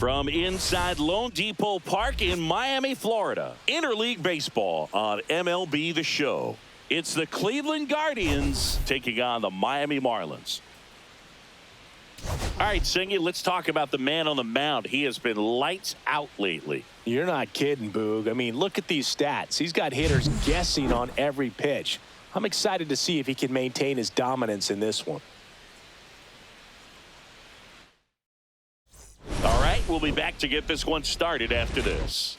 From inside Lone Depot Park in Miami, Florida, Interleague Baseball on MLB The Show. It's the Cleveland Guardians taking on the Miami Marlins. All right, Singy, let's talk about the man on the mound. He has been lights out lately. You're not kidding, Boog. I mean, look at these stats. He's got hitters guessing on every pitch. I'm excited to see if he can maintain his dominance in this one. All right, we'll be back to get this one started after this.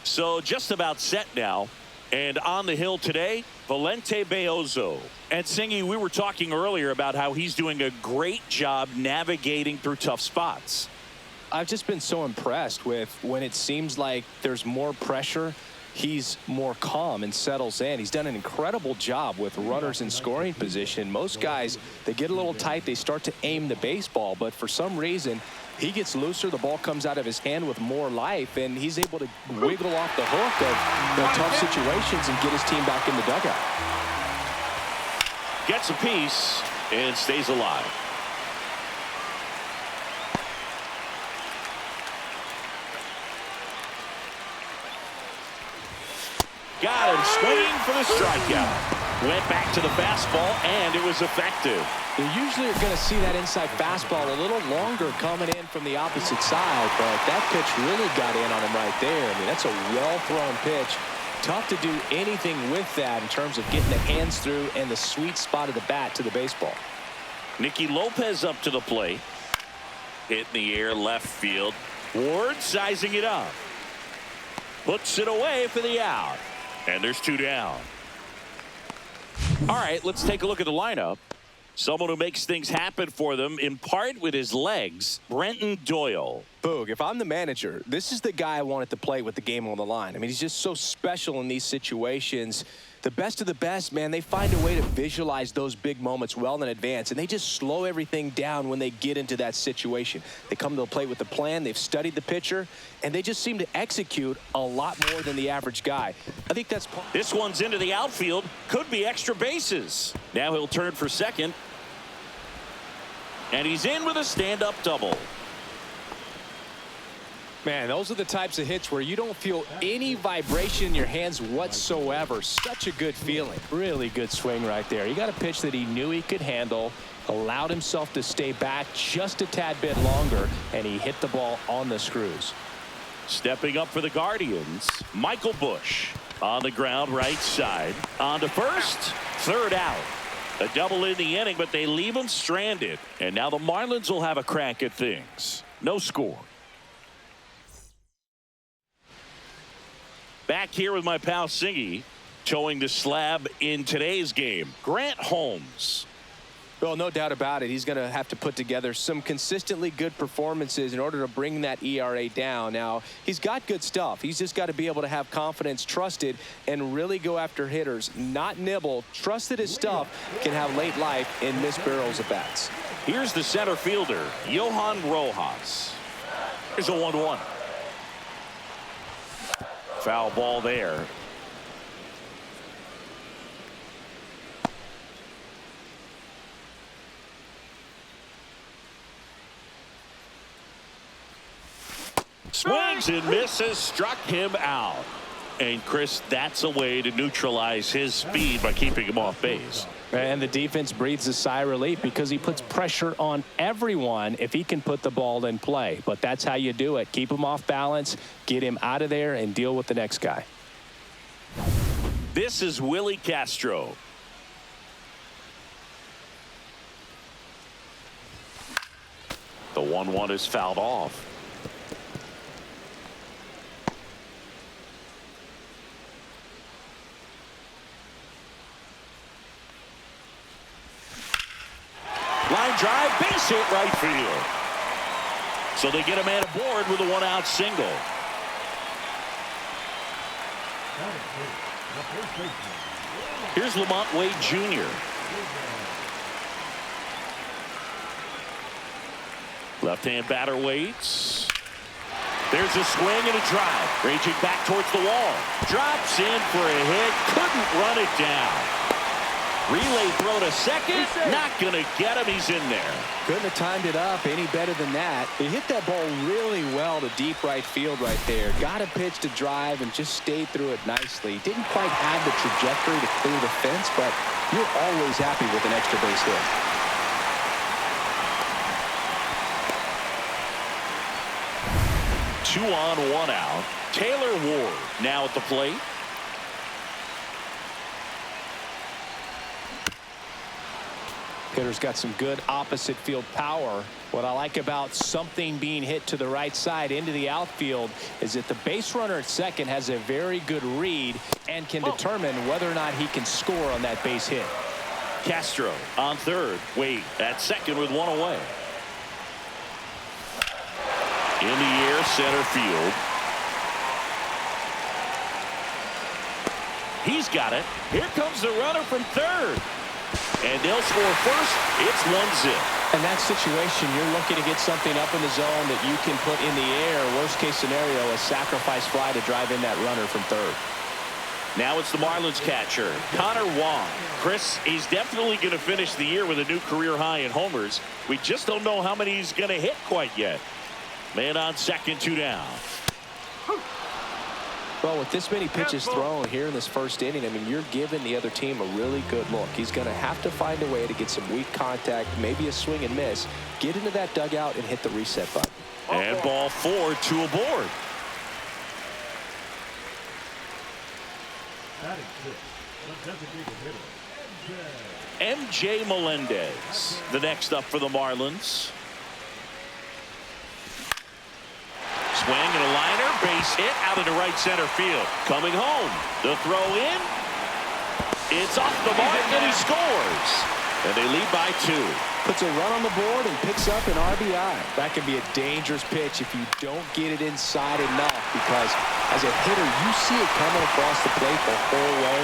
So just about set now. And on the hill today, Valente Beozo. And Singy, we were talking earlier about how he's doing a great job navigating through tough spots. I've just been so impressed with when it seems like there's more pressure, he's more calm and settles in. He's done an incredible job with runners in scoring position. Most guys, they get a little tight, they start to aim the baseball, but for some reason, he gets looser, the ball comes out of his hand with more life, and he's able to wiggle off the hook of the tough situations and get his team back in the dugout. Gets a piece and stays alive. Got him swinging for the strikeout. Went back to the fastball, and it was effective. You usually are going to see that inside fastball a little longer coming in from the opposite side, but that pitch really got in on him right there. I mean, that's a well-thrown pitch. Tough to do anything with that in terms of getting the hands through and the sweet spot of the bat to the baseball. Nicky Lopez up to the plate. Hit in the air left field. Ward sizing it up. Puts it away for the out. And there's two down. All right, let's take a look at the lineup. Someone who makes things happen for them, in part with his legs, Brenton Doyle. Boog, if I'm the manager, this is the guy I wanted to play with the game on the line. I mean, he's just so special in these situations. The best of the best, man, they find a way to visualize those big moments well in advance, and they just slow everything down when they get into that situation. They come to the plate with a plan, they've studied the pitcher, and they just seem to execute a lot more than the average guy. I think that's... This one's into the outfield. Could be extra bases. Now he'll turn for second. And he's in with a stand-up double. Man, those are the types of hits where you don't feel any vibration in your hands whatsoever. Such a good feeling. Really good swing right there. He got a pitch that he knew he could handle, allowed himself to stay back just a tad bit longer, and he hit the ball on the screws. Stepping up for the Guardians, Michael Busch on the ground right side. On to first, third out. A double in the inning, but they leave him stranded. And now the Marlins will have a crack at things. No score. Back here with my pal Singy, towing the slab in today's game, Grant Holmes. Well, no doubt about it. He's going to have to put together some consistently good performances in order to bring that ERA down. Now, he's got good stuff. He's just got to be able to have confidence, trusted, and really go after hitters, not nibble. Trust that his stuff can have late life and miss barrels of bats. Here's the center fielder, Johan Rojas. Here's a 1-1. Foul ball there. Swings and misses, struck him out. And Chris, that's a way to neutralize his speed by keeping him off base. And the defense breathes a sigh of relief because he puts pressure on everyone if he can put the ball in play. But that's how you do it. Keep him off balance, get him out of there, and deal with the next guy. This is Willie Castro. The 1-1 is fouled off. Line drive, base hit right field. So they get a man aboard with a one-out single. Here's Lamont Wade Jr. Left-hand batter waits. There's a swing and a drive. Raging back towards the wall. Drops in for a hit. Couldn't run it down. Relay throw to second. Not going to get him. He's in there. Couldn't have timed it up any better than that. He hit that ball really well to deep right field right there. Got a pitch to drive and just stayed through it nicely. Didn't quite have the trajectory to clear the fence, but you're always happy with an extra base hit. Two on, one out. Taylor Ward now at the plate. Hitter's got some good opposite field power. What I like about something being hit to the right side into the outfield is that the base runner at second has a very good read and can determine whether or not he can score on that base hit. Castro on third. Wade at second with one away. In the air, center field. He's got it. Here comes the runner from third. And they'll score first. It's 1-0. In that situation, you're looking to get something up in the zone that you can put in the air. Worst case scenario, a sacrifice fly to drive in that runner from third. Now it's the Marlins catcher, Connor Wong. Chris, he's definitely going to finish the year with a new career high in homers. We just don't know how many he's going to hit quite yet. Man on second, 2 down. Well, with this many pitches thrown here in this first inning, I mean, you're giving the other team a really good look. He's going to have to find a way to get some weak contact, maybe a swing and miss, get into that dugout and hit the reset button. And ball 4, 2 aboard. MJ Melendez, the next up for the Marlins. Swing and a liner, base hit out into right center field. Coming home, the throw in. It's off the mark and he scores. And they lead by 2. Puts a run on the board and picks up an RBI. That can be a dangerous pitch if you don't get it inside enough, because as a hitter, you see it coming across the plate the whole way.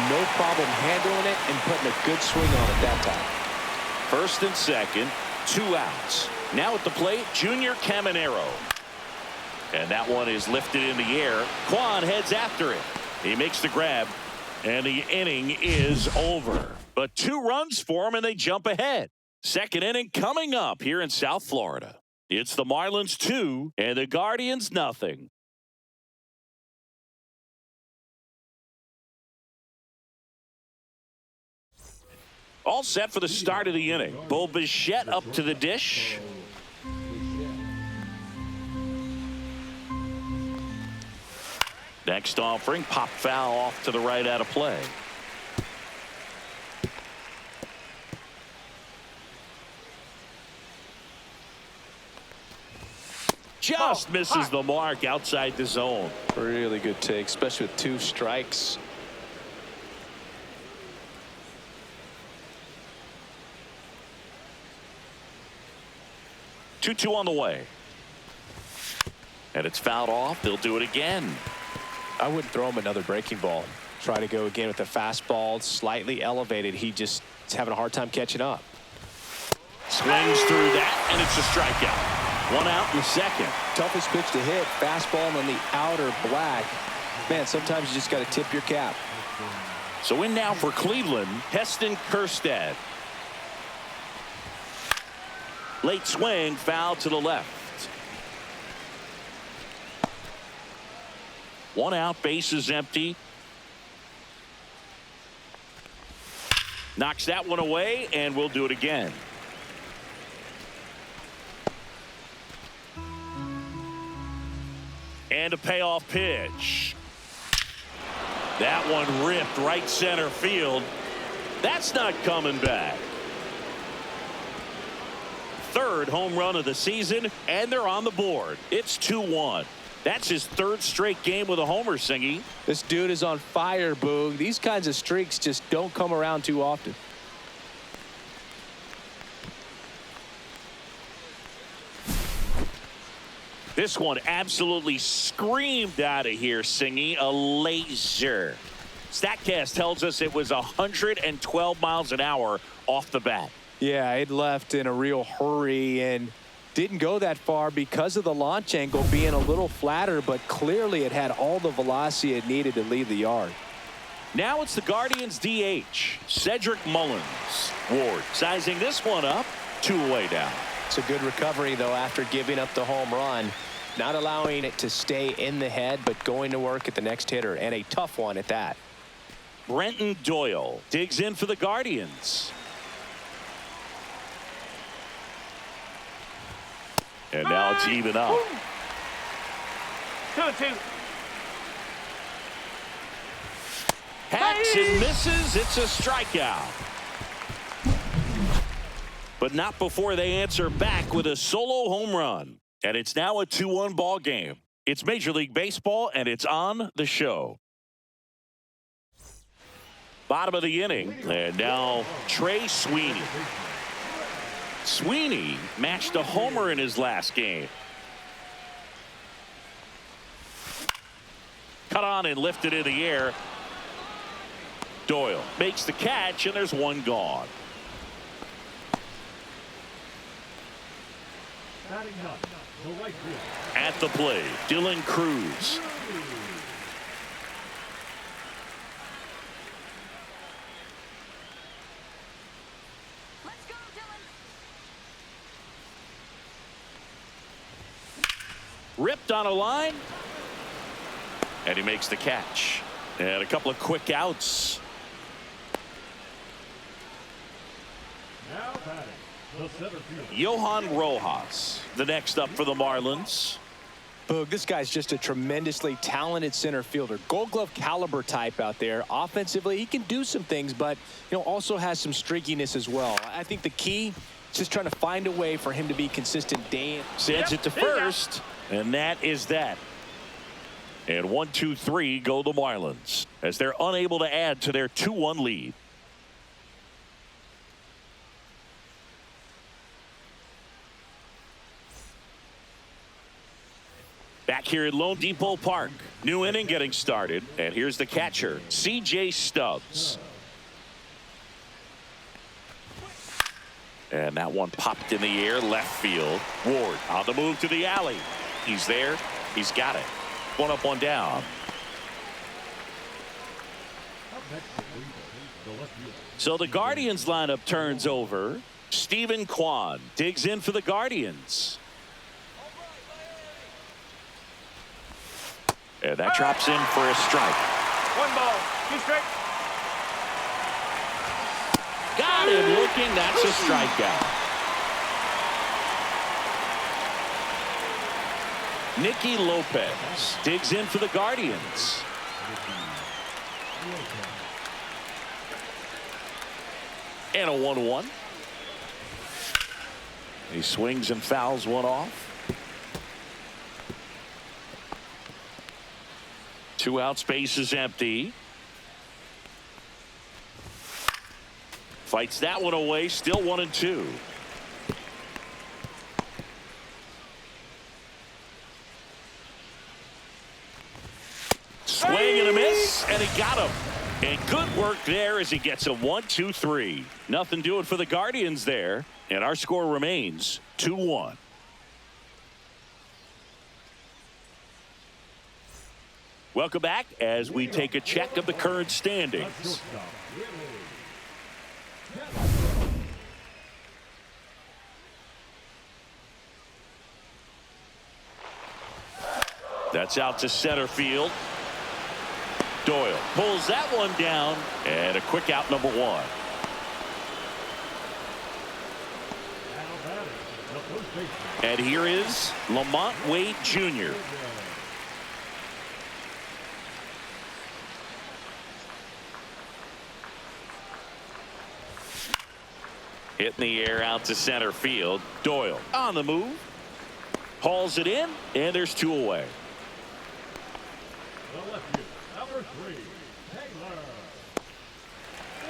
No problem handling it and putting a good swing on it that time. First and second, 2 outs. Now at the plate, Junior Caminero. And that one is lifted in the air. Kwan heads after it. He makes the grab, and the inning is over. But 2 runs for him, and they jump ahead. Second inning coming up here in South Florida. It's the Marlins 2 and the Guardians nothing. All set for the start of the inning. Bo Bichette up to the dish. Next offering, pop foul off to the right out of play. Just misses the mark outside the zone. Really good take, especially with 2 strikes. Two on the way. And it's fouled off. They'll do it again. I wouldn't throw him another breaking ball. Try to go again with the fastball, slightly elevated. He just is having a hard time catching up. Swings through that, and it's a strikeout. 1 out in the second. Toughest pitch to hit, fastball on the outer black. Man, sometimes you just got to tip your cap. So in now for Cleveland, Heston Kjerstad. Late swing, foul to the left. 1 out, base is empty. Knocks that one away, and we'll do it again. And a payoff pitch. That one ripped right center field. That's not coming back. 3rd home run of the season, and they're on the board. It's 2-1. That's his 3rd straight game with a homer, Singy. This dude is on fire, Boog. These kinds of streaks just don't come around too often. This one absolutely screamed out of here, Singy. A laser. StatCast tells us it was 112 miles an hour off the bat. Yeah, it left in a real hurry and didn't go that far because of the launch angle being a little flatter, but clearly it had all the velocity it needed to leave the yard. Now it's the Guardians DH, Cedric Mullins. Ward sizing this one up, 2-away down. It's a good recovery, though, after giving up the home run. Not allowing it to stay in the head, but going to work at the next hitter, and a tough one at that. Brenton Doyle digs in for the Guardians. And now it's even up. 2-2. Hacks and misses. It's a strikeout. But not before they answer back with a solo home run. And it's now a 2-1 ball game. It's Major League Baseball, and it's on the show. Bottom of the inning. And now Trey Sweeney. Sweeney matched a homer in his last game. Cut on and lifted in the air. Doyle makes the catch, and there's one gone. At the plate, Dylan Cruz. Let's go, Dylan. Ripped on a line. And he makes the catch. And a couple of quick outs. Now batting, the center fielder. Johan Rojas, the next up for the Marlins. Boog, this guy's just a tremendously talented center fielder. Gold Glove caliber type out there. Offensively, he can do some things, but also has some streakiness as well. I think the key is just trying to find a way for him to be consistent day in. Sends it to first, and that is that. And 1-2-3 go the Marlins as they're unable to add to their 2-1 lead. Back here at Lone Depot Park, new inning getting started, and here's the catcher, C.J. Stubbs. And that one popped in the air, left field. Ward on the move to the alley. He's there. He's got it. One up, one down. So the Guardians lineup turns over. Stephen Kwan digs in for the Guardians. And that drops in for a strike. 1 ball, 2 strikes. Got him looking. That's a strikeout. Nicky Lopez digs in for the Guardians. And a 1-1. He swings and fouls one off. 2 out, space is empty. Fights that one away, still 1-2. Swing and a miss, and he got him. And good work there as he gets a 1-2-3. Nothing doing for the Guardians there, and our score remains 2-1. Welcome back as we take a check of the current standings. That's out to center field. Doyle pulls that one down, and a quick out, number 1. And here is Lamont Wade Jr. Hit in the air out to center field. Doyle on the move. Hauls it in, and there's 2 away. Number 3, Taylor.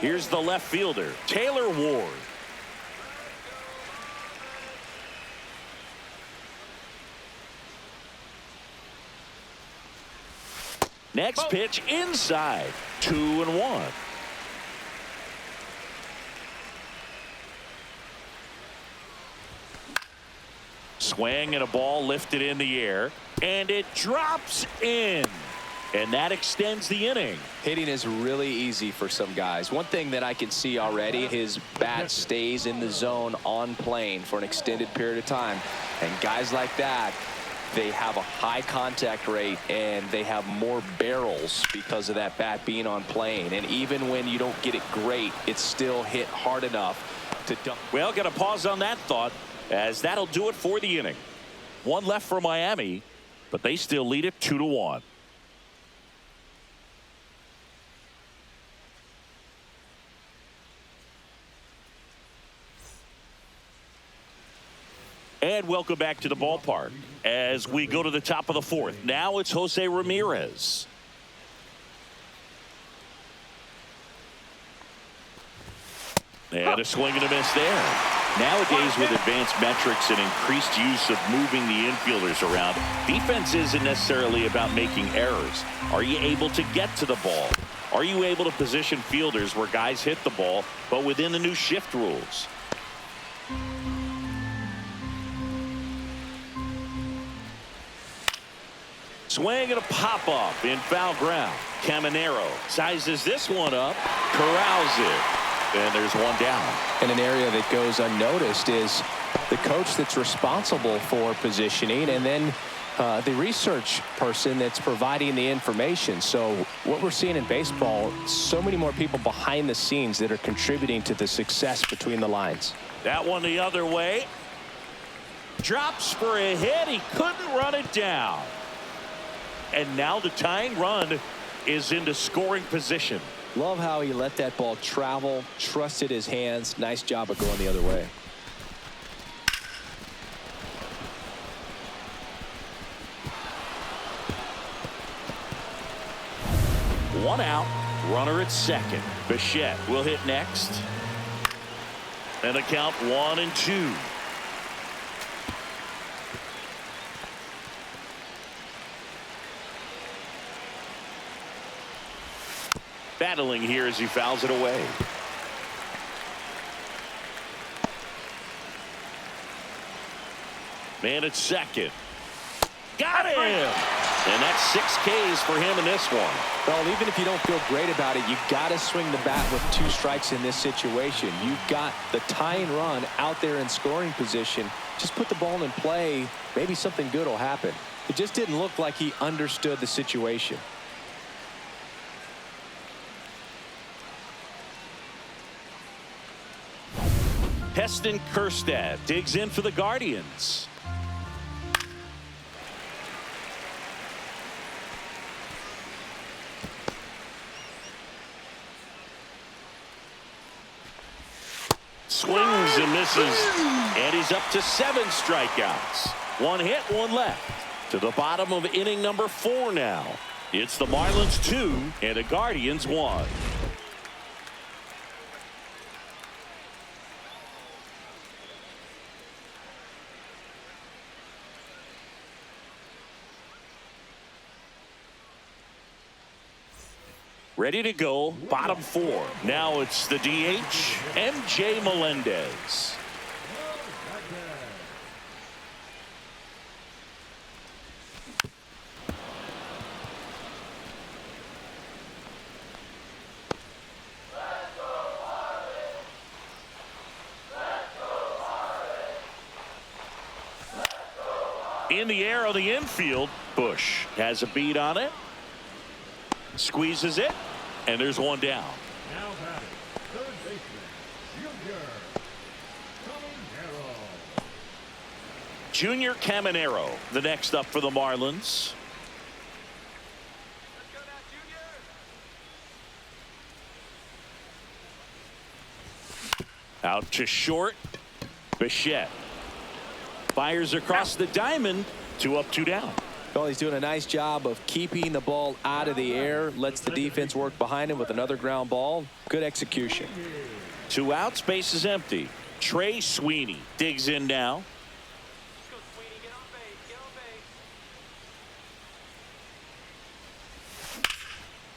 Here's the left fielder, Taylor Ward. Next pitch inside, 2-1. Swing and a ball lifted in the air, and it drops in. And that extends the inning. Hitting is really easy for some guys. One thing that I can see already, his bat stays in the zone on plane for an extended period of time. And guys like that, they have a high contact rate and they have more barrels because of that bat being on plane. And even when you don't get it great, it's still hit hard enough to dump. Well, got to pause on that thought, as that'll do it for the inning. One left for Miami, but they still lead it 2-1. And welcome back to the ballpark as we go to the top of the fourth. Now it's Jose Ramirez. And a swing and a miss there. Nowadays, with advanced metrics and increased use of moving the infielders around, defense isn't necessarily about making errors. Are you able to get to the ball? Are you able to position fielders where guys hit the ball, but within the new shift rules? Swing and a pop-up in foul ground. Caminero sizes this one up, corrals it, and there's one down. And an area that goes unnoticed is the coach that's responsible for positioning, and then the research person that's providing the information. So what we're seeing in baseball, so many more people behind the scenes that are contributing to the success between the lines. That one the other way. Drops for a hit. He couldn't run it down. And now the tying run is into scoring position. Love how he let that ball travel, trusted his hands. Nice job of going the other way. One out, runner at second. Bichette will hit next. And a count 1-2. Battling here as he fouls it away. Man at second. Got him! And that's 6 Ks for him in this one. Well, even if you don't feel great about it, you got to swing the bat with 2 strikes in this situation. You've got the tying run out there in scoring position. Just put the ball in play. Maybe something good will happen. It just didn't look like he understood the situation. Heston Kjerstad digs in for the Guardians. Swings and misses, and he's up to 7 strikeouts. 1 hit, 1 left. To the bottom of inning number 4 now. It's the Marlins 2 and the Guardians 1. Ready to go, bottom 4. Now it's the DH, MJ Melendez. In the air on the infield, Bush has a beat on it. Squeezes it, and there's one down. Now batting, third baseman, Junior Caminero, the next up for the Marlins. Out to short. Bichette fires across the diamond. 2 up, 2 down. Well, he's doing a nice job of keeping the ball out of the air. Lets the defense work behind him with another ground ball. Good execution. 2 outs, base is empty. Trey Sweeney digs in now.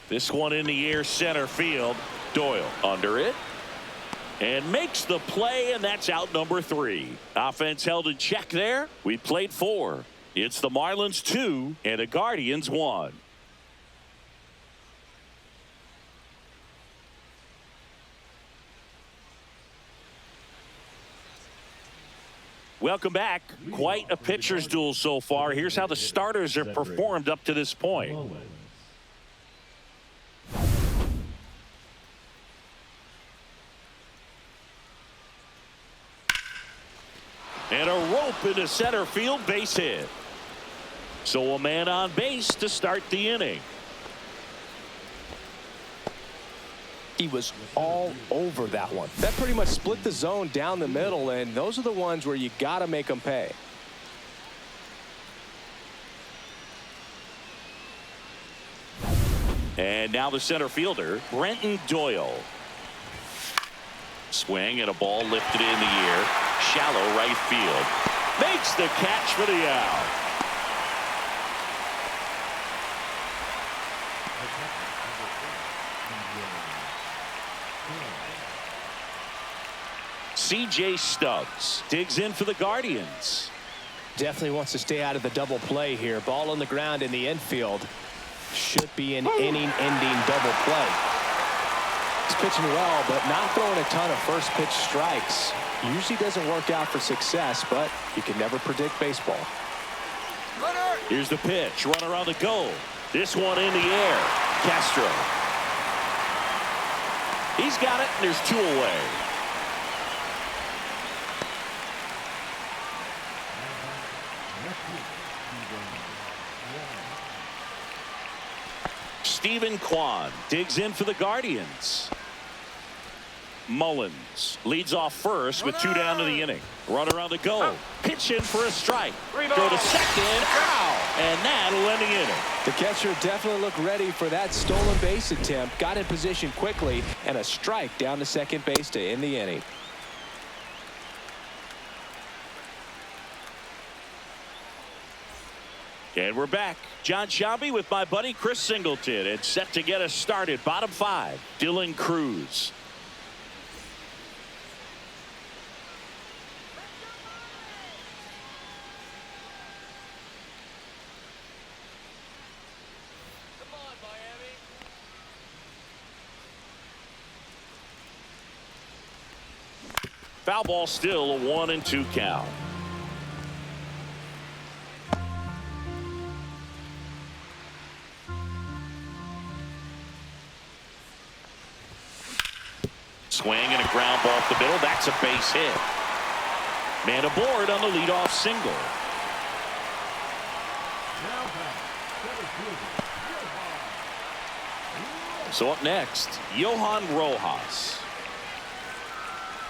This one in the air, center field. Doyle under it. And makes the play, and that's out number 3. Offense held in check there. We played 4. It's the Marlins 2 and the Guardians 1. Welcome back. Quite a pitcher's duel so far. Here's how the starters have performed up to this point. And a rope into center field, base hit. So a man on base to start the inning. He was all over that one. That pretty much split the zone down the middle, and those are the ones where you got to make them pay. And now the center fielder, Brenton Doyle. Swing and a ball lifted in the air. Shallow right field. Makes the catch for the out. C.J. Stubbs digs in for the Guardians. Definitely wants to stay out of the double play here. Ball on the ground in the infield. Should be an inning-ending double play. He's pitching well, but not throwing a ton of first pitch strikes. Usually doesn't work out for success, but you can never predict baseball. Here's the pitch. Runner on the go. This one in the air. Castro. He's got it, and there's two away. Stephen Kwan digs in for the Guardians. Mullins leads off first with two down to the inning. Runner on the go. Pitch in for a strike. Go to second. Ow! And that'll end the inning. The catcher definitely looked ready for that stolen base attempt. Got in position quickly, and a strike down to second base to end the inning. And we're back. John Shelby with my buddy Chris Singleton, and set to get us started. Bottom five, Dylan Cruz. Come on, Miami. Foul ball, still a 1-2 count. Swing and a ground ball up the middle. That's a base hit. Man aboard on the leadoff single. So up next, Johan Rojas.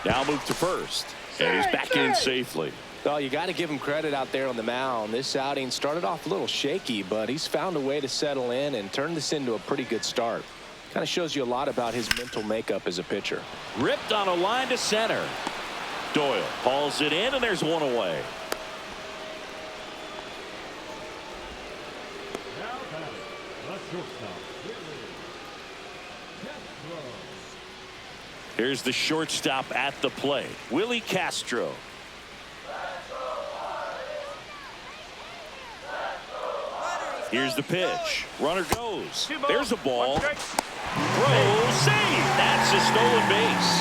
Now move to first, and he's back in safely. Well, you got to give him credit out there on the mound. This outing started off a little shaky, but he's found a way to settle in and turn this into a pretty good start. Kind of shows you a lot about his mental makeup as a pitcher. Ripped on a line to center. Doyle hauls it in, and there's one away. Now batting, the shortstop, Here's the shortstop at the plate, Willie Castro. Here's the pitch. Runner goes. There's a ball. Throw, save. That's a stolen base.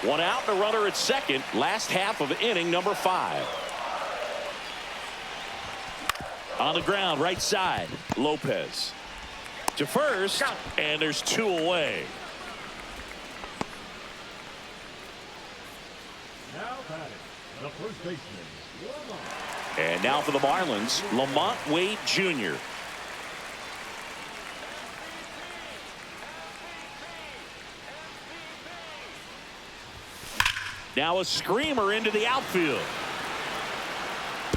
One out and a runner at second. Last half of inning number 5. On the ground, right side. Lopez to first, and there's 2 away. now batting, the first baseman, Lamont. And now for the Marlins, Lamont Wade Jr. Now a screamer into the outfield.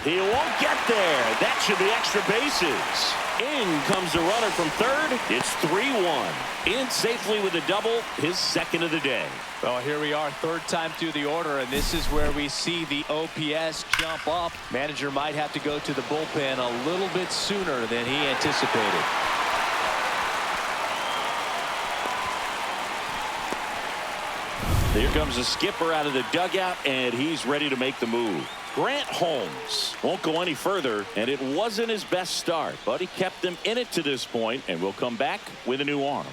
He won't get there. That should be extra bases. In comes the runner from third. It's 3-1. In safely with a double, his second of the day. Well, here we are, third time through the order, and this is where we see the OPS jump up. Manager might have to go to the bullpen a little bit sooner than he anticipated. Here comes the skipper out of the dugout, and he's ready to make the move. Grant Holmes won't go any further, and it wasn't his best start, but he kept them in it to this point, and will come back with a new arm.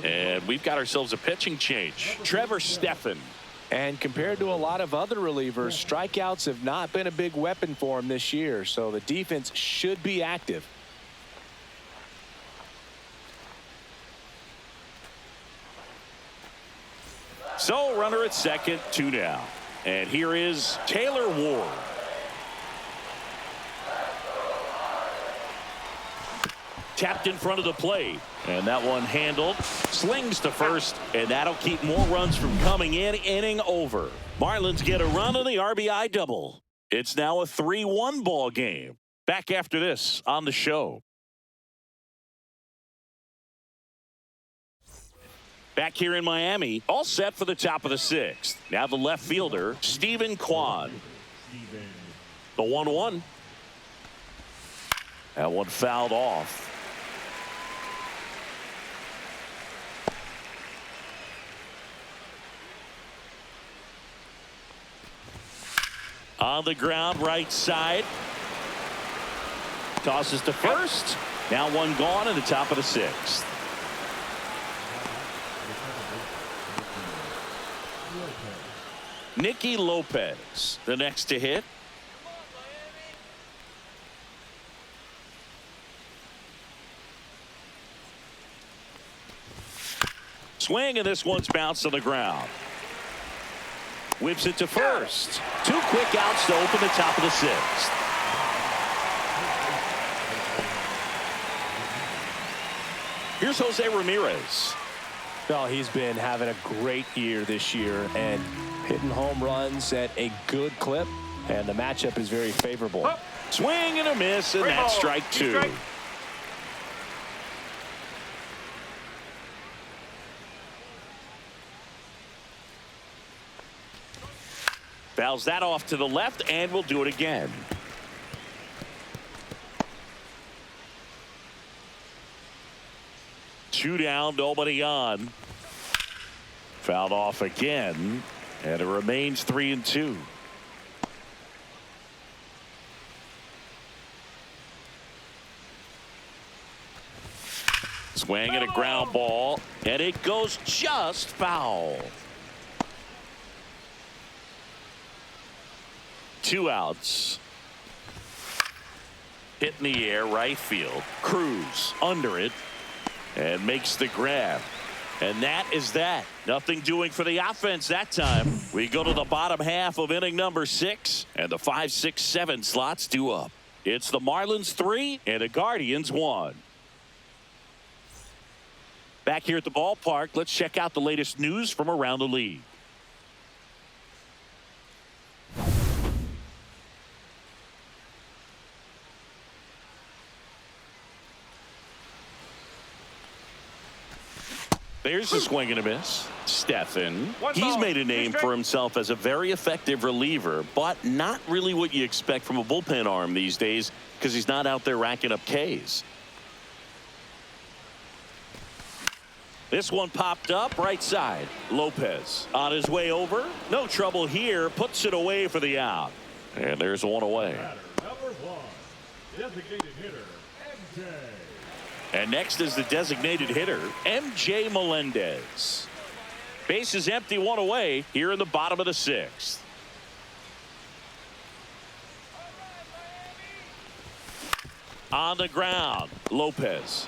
And we've got ourselves a pitching change. Trevor Stephan. And compared to a lot of other relievers, strikeouts have not been a big weapon for him this year, so the defense should be active. So runner at second, 2 down. And here is Taylor Ward. Tapped in front of the plate. And that one handled. Slings to first. And that'll keep more runs from coming in. Inning over. Marlins get a run on the RBI double. It's now a 3-1 ball game. Back after this on the show. Back here in Miami, all set for the top of the 6th. Now the left fielder, Stephen Kwan. The 1-1. That one fouled off. On the ground, right side. Tosses to first. Now one gone in the top of the 6th. Nicky Lopez, the next to hit. Swing, and this one's bounced on the ground. Whips it to first. 2 quick outs to open the top of the 6th. Here's Jose Ramirez. Well, he's been having a great year this year and hitting home runs at a good clip, and the matchup is very favorable. Swing and a miss, and that's strike 2. Fouls that off to the left, and we'll do it again. Two down, nobody on. Fouled off again, and it remains 3-2. Swing and a ground ball, and it goes just foul. 2 outs. Hit in the air, right field. Cruz under it and makes the grab. And that is that. Nothing doing for the offense that time. We go to the bottom half of inning number 6, and the 5, 6, 7 slots due up. It's the Marlins 3 and the Guardians 1. Back here at the ballpark, let's check out the latest news from around the league. There's a swing and a miss. Stephan. He's made a name for himself as a very effective reliever, but not really what you expect from a bullpen arm these days because he's not out there racking up Ks. This one popped up right side. Lopez on his way over. No trouble here. Puts it away for the out. And there's one away. Number 1, designated hitter, MJ. And next is the designated hitter, MJ Melendez. Base is empty, 1 away here in the bottom of the 6th. On the ground, Lopez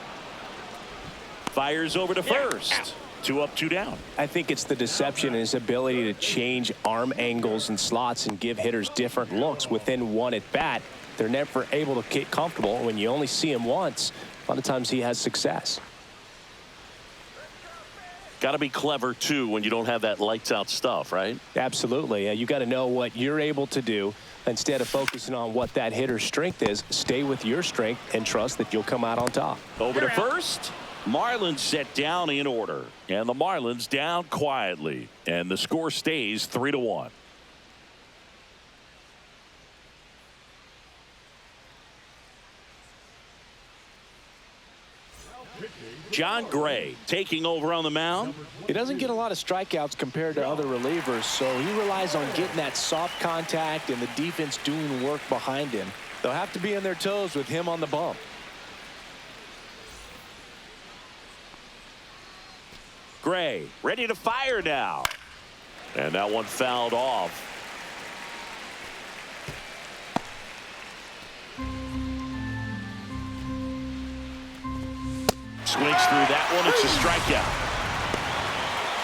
fires over to first. 2 up, 2 down. I think it's the deception and his ability to change arm angles and slots and give hitters different looks within one at bat. They're never able to get comfortable. When you only see him once, a lot of times he has success. Got to be clever too when you don't have that lights out stuff, right? Absolutely. You got to know what you're able to do instead of focusing on what that hitter's strength is. Stay with your strength and trust that you'll come out on top. Over to first. Marlins set down in order, and the Marlins down quietly, and the score stays 3-1. John Gray taking over on the mound. He doesn't get a lot of strikeouts compared to other relievers, so he relies on getting that soft contact and the defense doing work behind him. They'll have to be on their toes with him on the bump. Gray ready to fire now. And that one fouled off. Swings through that one. It's a strikeout.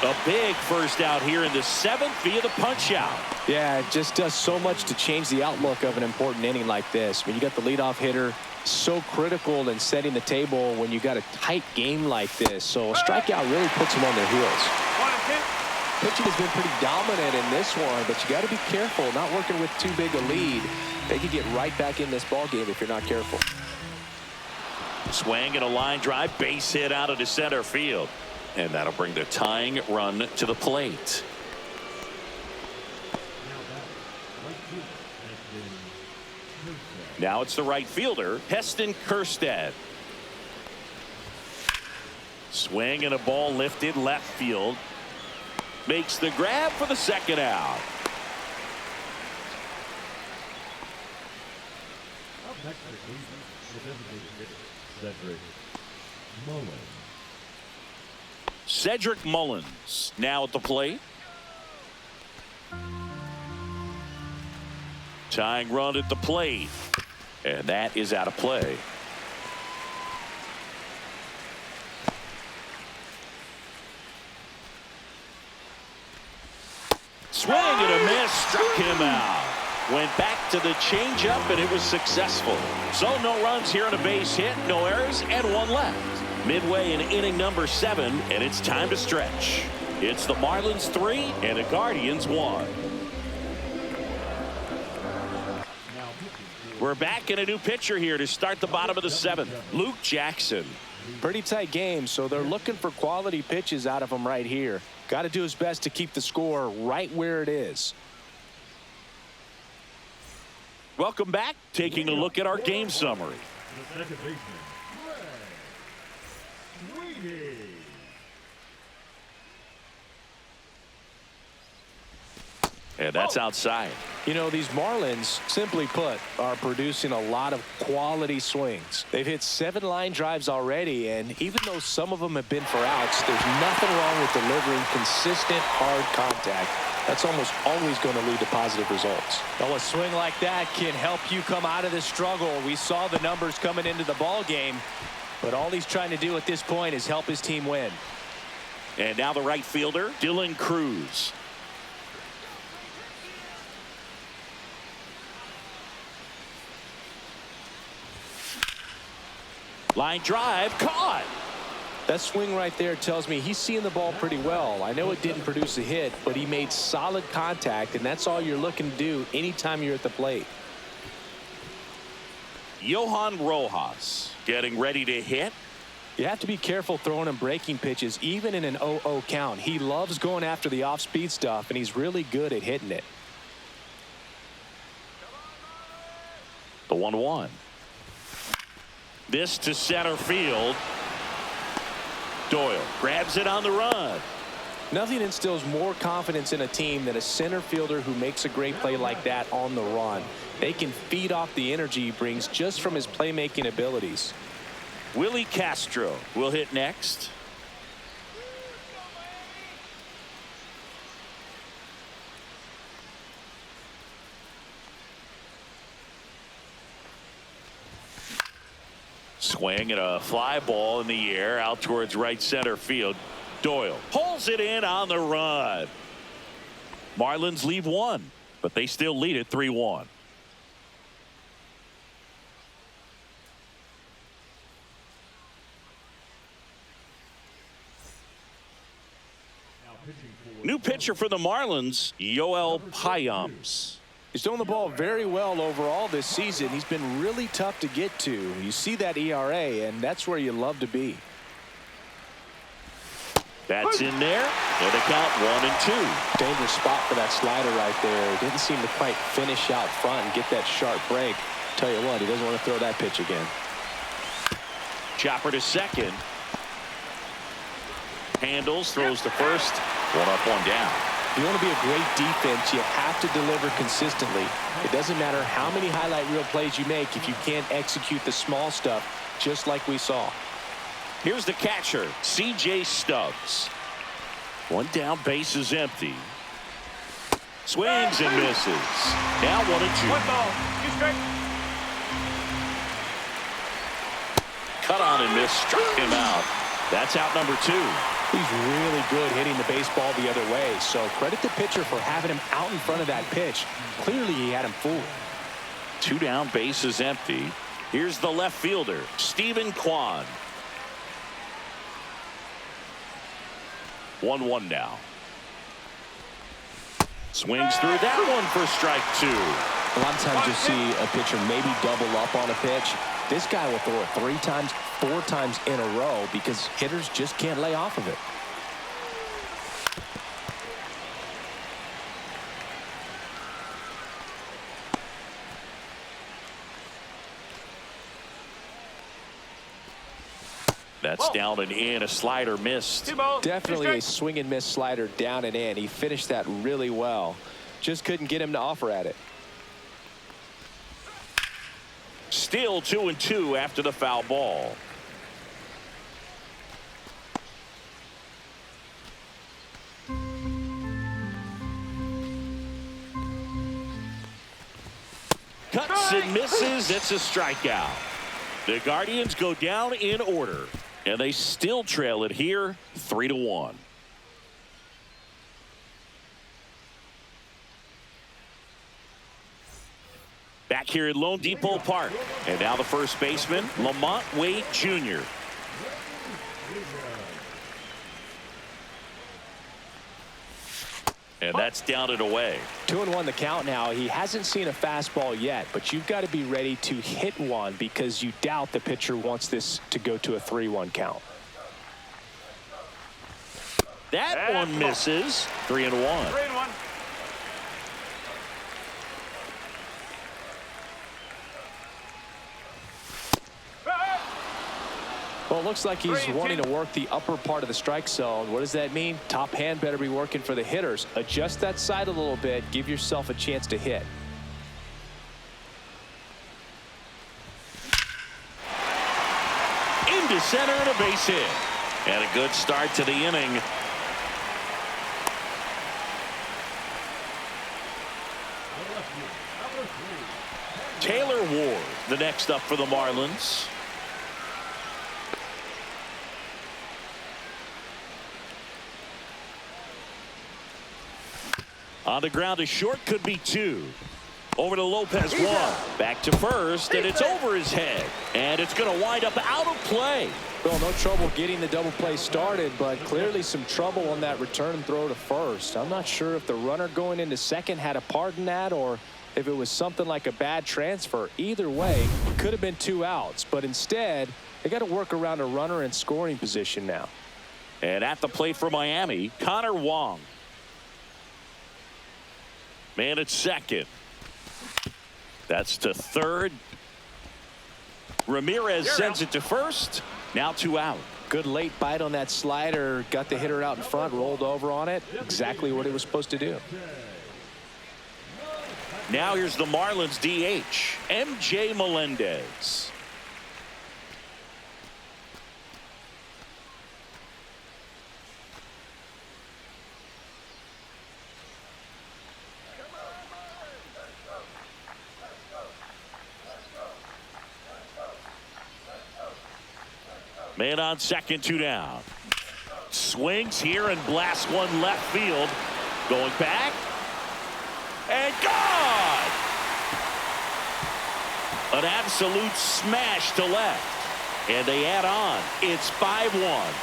A big first out here in the 7th via the punch out. Yeah, it just does so much to change the outlook of an important inning like this. When you got the leadoff hitter, so critical in setting the table when you got a tight game like this. So a strikeout really puts them on their heels. Pitching has been pretty dominant in this one, but you got to be careful, not working with too big a lead. They could get right back in this ball game if you're not careful. Swing and a line drive, base hit out into center field. And that'll bring the tying run to the plate. Now it's the right fielder, Heston Kjerstad. Swing and a ball lifted left field. Makes the grab for the second out. Up next for Cleveland, the designated hitter, Cedric Mullins. Cedric Mullins now at the plate. Tying run at the plate. And that is out of play. Swing and a miss, struck him out. Went back to the changeup and it was successful. So no runs here on a base hit, no errors, and one left. Midway in inning number 7, and it's time to stretch. It's the Marlins 3 and the Guardians 1. We're back in a new pitcher here to start the bottom of the 7th. Luke Jackson. Pretty tight game, so they're looking for quality pitches out of him right here. Got to do his best to keep the score right where it is. Welcome back. Taking a look at our game summary. The second baseman, Sweeney. And that's outside. You know, these Marlins, simply put, are producing a lot of quality swings. They've hit 7 line drives already, and even though some of them have been for outs, there's nothing wrong with delivering consistent, hard contact. That's almost always going to lead to positive results. Well, a swing like that can help you come out of the struggle. We saw the numbers coming into the ball game, but all he's trying to do at this point is help his team win. And now the right fielder, Dylan Cruz. Line drive, caught. That swing right there tells me he's seeing the ball pretty well. I know it didn't produce a hit, but he made solid contact, and that's all you're looking to do anytime you're at the plate. Johan Rojas getting ready to hit. You have to be careful throwing him breaking pitches, even in an 0-0 count. He loves going after the off-speed stuff, and he's really good at hitting it. The 1-1. This to center field. Doyle grabs it on the run. Nothing instills more confidence in a team than a center fielder who makes a great play like that on the run. They can feed off the energy he brings just from his playmaking abilities. Willie Castro will hit next. Swing and a fly ball in the air out towards right center field. Doyle pulls it in on the run. Marlins leave 1, but they still lead it 3-1. New pitcher for the Marlins, Yoel Payams. He's throwing the ball very well overall this season. He's been really tough to get to. You see that ERA, and that's where you love to be. That's in there, and the count 1-2. Dangerous spot for that slider right there. Didn't seem to quite finish out front and get that sharp break. Tell you what, he doesn't want to throw that pitch again. Chopper to second. Handles, throws to first. 1 up, 1 down. If you want to be a great defense, you have to deliver consistently. It doesn't matter how many highlight reel plays you make if you can't execute the small stuff, just like we saw. Here's the catcher, C.J. Stubbs. One down, base is empty. Swings and misses. Now 1-2. One ball. You strike. Cut on and miss. Struck him out. That's out number 2. He's really good hitting the baseball the other way. So credit the pitcher for having him out in front of that pitch. Clearly he had him fooled. 2 down, base is empty. Here's the left fielder, Stephen Kwan. 1-1 now. Swings through that one for strike 2. A lot of times you'll see a pitcher maybe double up on a pitch. This guy will throw it 3 times, 4 times in a row because hitters just can't lay off of it. That's down and in. A slider missed. Definitely a swing and miss slider down and in. He finished that really well. Just couldn't get him to offer at it. Still 2-2 after the foul ball. Cuts and misses. It's a strikeout. The Guardians go down in order, and they still trail it here 3-1. Back here at Lone Depot Park, and now the first baseman, Lamont Wade Jr. And that's down and away. 2-1 the count now. He hasn't seen a fastball yet, but you've got to be ready to hit one because you doubt the pitcher wants this to go to a 3-1 count. That one misses. 3-1. 3-1. Well, it looks like he's wanting to work the upper part of the strike zone. What does that mean? Top hand better be working for the hitters. Adjust that side a little bit. Give yourself a chance to hit. Into center and a base hit. And a good start to the inning. Taylor Ward, the next up for the Marlins. On the ground, a short, could be 2. Over to Lopez, 1. Back to first, and it's over his head. And it's going to wind up out of play. Well, no trouble getting the double play started, but clearly some trouble on that return throw to first. I'm not sure if the runner going into second had a part in that or if it was something like a bad transfer. Either way, could have been 2 outs, but instead, they got to work around a runner in scoring position now. And at the plate for Miami, Connor Wong. Man at second. That's to third. Ramirez sends it to first. Now 2 out. Good late bite on that slider. Got the hitter out in front, rolled over on it. Exactly what he was supposed to do. Now here's the Marlins DH, MJ Melendez. Man on second, 2 down. Swings here and blasts one left field. Going back. And gone! An absolute smash to left. And they add on. It's 5-1.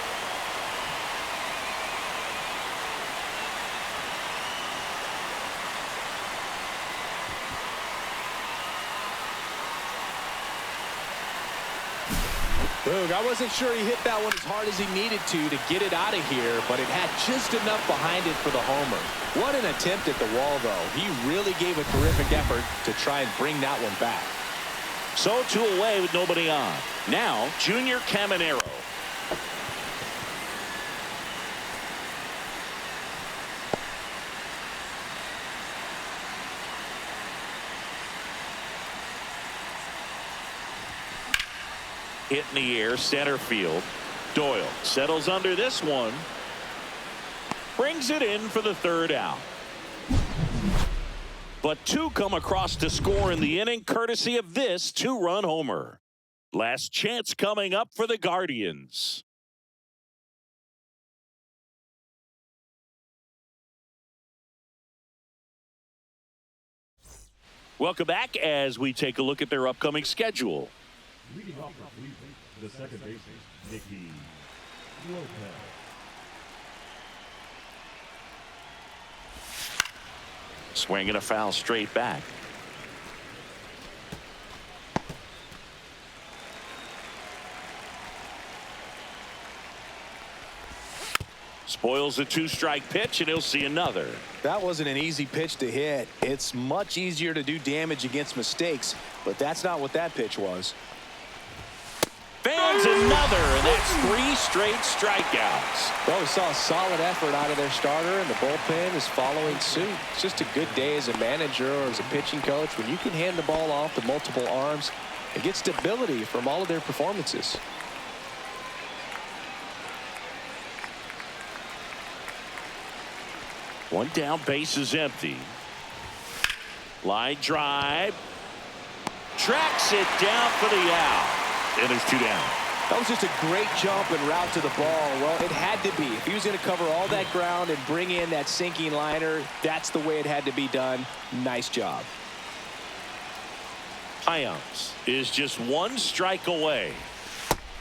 Boog, I wasn't sure he hit that one as hard as he needed to get it out of here, but it had just enough behind it for the homer. What an attempt at the wall, though. He really gave a terrific effort to try and bring that one back. So 2 away with nobody on. Now, Junior Caminero. Hit in the air, center field. Doyle settles under this one. brings it in for the third out. But two come across to score in the inning courtesy of this two-run homer. Last chance coming up for the Guardians. Welcome back as we take a look at their upcoming schedule. Leading off for Cleveland, the second baseman, Nicky Lopez. Swinging a foul straight back. Spoils the two-strike pitch, and he'll see another. That wasn't an easy pitch to hit. It's much easier to do damage against mistakes, but that's not what that pitch was. Fans another, and that's 3 straight strikeouts. Well, we saw a solid effort out of their starter, and the bullpen is following suit. It's just a good day as a manager or as a pitching coach when you can hand the ball off to multiple arms and get stability from all of their performances. One down, base is empty. Line drive. Tracks it down for the out. And there's 2 down. That was just a great jump and route to the ball. Well, it had to be. If he was going to cover all that ground and bring in that sinking liner, that's the way it had to be done. Nice job. Hyams is just 1 strike away.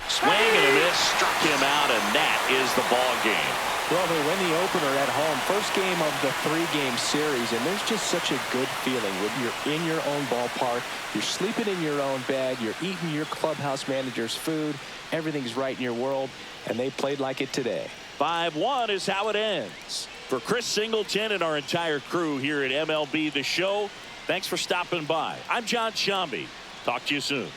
Swing and a miss, struck him out, and that is the ball game. Well, they win the opener at home. First game of the 3-game series, and there's just such a good feeling when you're in your own ballpark. You're sleeping in your own bed. You're eating your clubhouse manager's food. Everything's right in your world, and they played like it today. 5-1 is how it ends. For Chris Singleton and our entire crew here at MLB The Show, thanks for stopping by. I'm John Shambi. Talk to you soon.